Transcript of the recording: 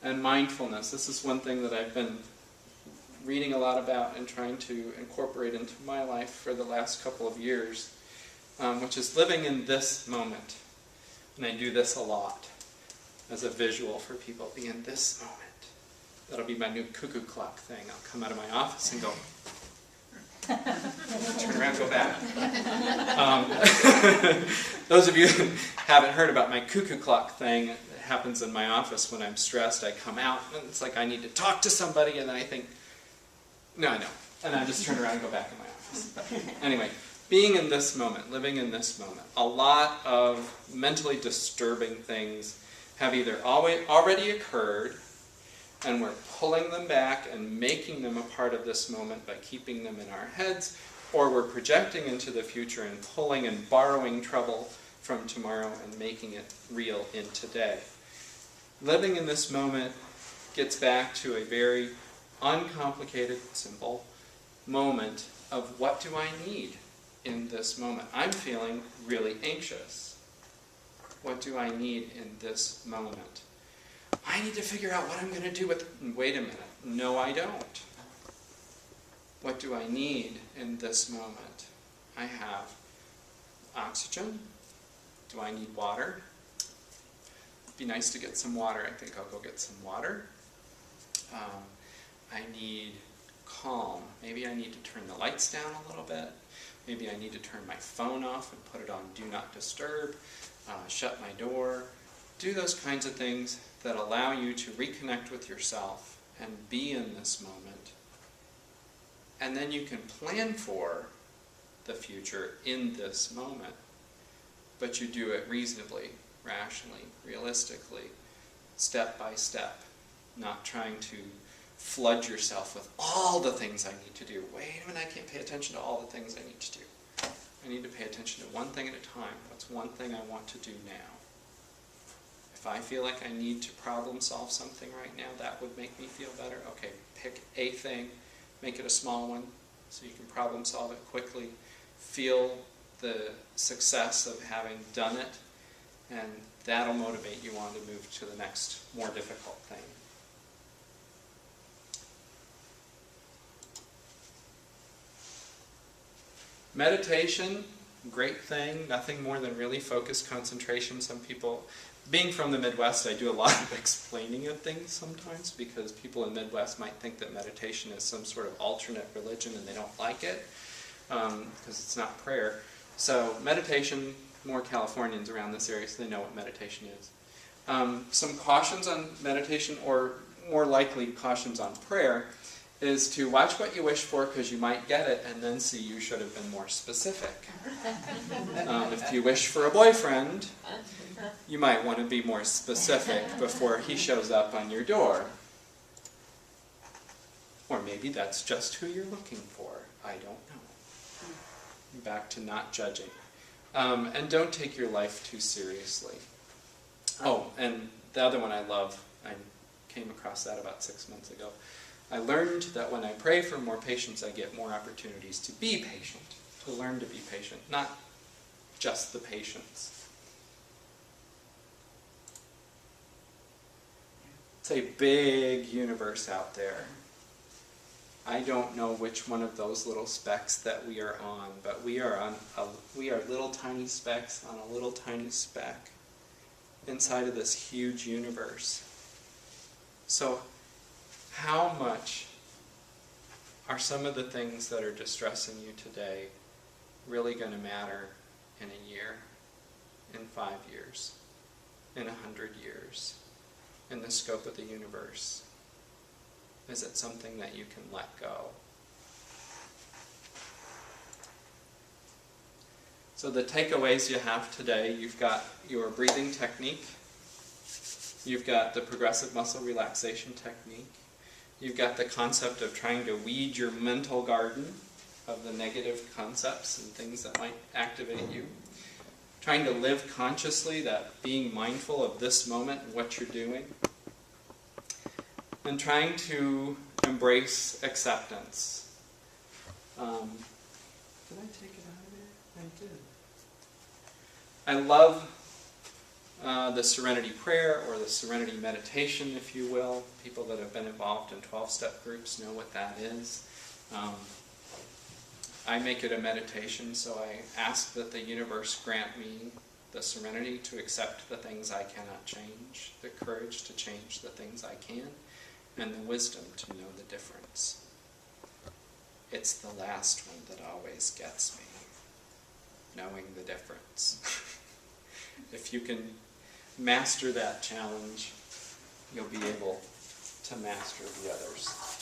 And mindfulness. This is one thing that I've been reading a lot about and trying to incorporate into my life for the last couple of years, which is living in this moment. And I do this a lot as a visual for people. Be in this moment. That'll be my new cuckoo clock thing. I'll come out of my office and go, turn around, go back. Those of you who haven't heard about my cuckoo clock thing, it happens in my office when I'm stressed. I come out, and it's like I need to talk to somebody, and then I think, no, I know. And I just turn around and go back in my office. But anyway, being in this moment, living in this moment. A lot of mentally disturbing things have either already occurred, and we're pulling them back and making them a part of this moment by keeping them in our heads, or we're projecting into the future and pulling and borrowing trouble from tomorrow and making it real in today. Living in this moment gets back to a very uncomplicated, simple moment of what do I need in this moment. I'm feeling really anxious. What do I need in this moment? I need to figure out what I'm going to do with it. Wait a minute. No, I don't. What do I need in this moment? I have oxygen. Do I need water? It'd be nice to get some water. I think I'll go get some water. I need calm. Maybe I need to turn the lights down a little bit. Maybe I need to turn my phone off and put it on Do Not Disturb. Shut my door. Do those kinds of things that allow you to reconnect with yourself and be in this moment. And then you can plan for the future in this moment. But you do it reasonably, rationally, realistically, step by step, not trying to flood yourself with all the things I need to do. Wait a minute, I can't pay attention to all the things I need to do. I need to pay attention to one thing at a time. What's one thing I want to do now? If I feel like I need to problem solve something right now, that would make me feel better. Okay, pick a thing, make it a small one, so you can problem solve it quickly. Feel the success of having done it, and that'll motivate you on to move to the next, more difficult thing. Meditation, great thing, nothing more than really focused concentration. Some people, being from the Midwest, I do a lot of explaining of things sometimes because people in the Midwest might think that meditation is some sort of alternate religion and they don't like it because it's not prayer. So meditation, more Californians around this area, so they know what meditation is. Some cautions on meditation, or more likely cautions on prayer, is to watch what you wish for because you might get it and then see you should have been more specific. If you wish for a boyfriend, you might want to be more specific before he shows up on your door. Or maybe that's just who you're looking for. I don't know. Back to not judging. And don't take your life too seriously. Oh, and the other one I love, I came across that about 6 months ago. I learned that when I pray for more patience, I get more opportunities to be patient, to learn to be patient, not just the patience. It's a big universe out there. I don't know which one of those little specks that we are on, but we are little tiny specks on a little tiny speck inside of this huge universe. So how much are some of the things that are distressing you today really going to matter in a year, in 5 years, in 100 years, in the scope of the universe? Is it something that you can let go? So the takeaways you have today, you've got your breathing technique, you've got the progressive muscle relaxation technique, you've got the concept of trying to weed your mental garden of the negative concepts and things that might activate you. Trying to live consciously, that being mindful of this moment and what you're doing. And trying to embrace acceptance. Did I take it out of there? I did. I love the Serenity Prayer, or the Serenity Meditation, if you will. People that have been involved in 12-step groups know what that is. I make it a meditation, so I ask that the universe grant me the serenity to accept the things I cannot change, the courage to change the things I can, and the wisdom to know the difference. It's the last one that always gets me, knowing the difference. If you can master that challenge, you'll be able to master the others.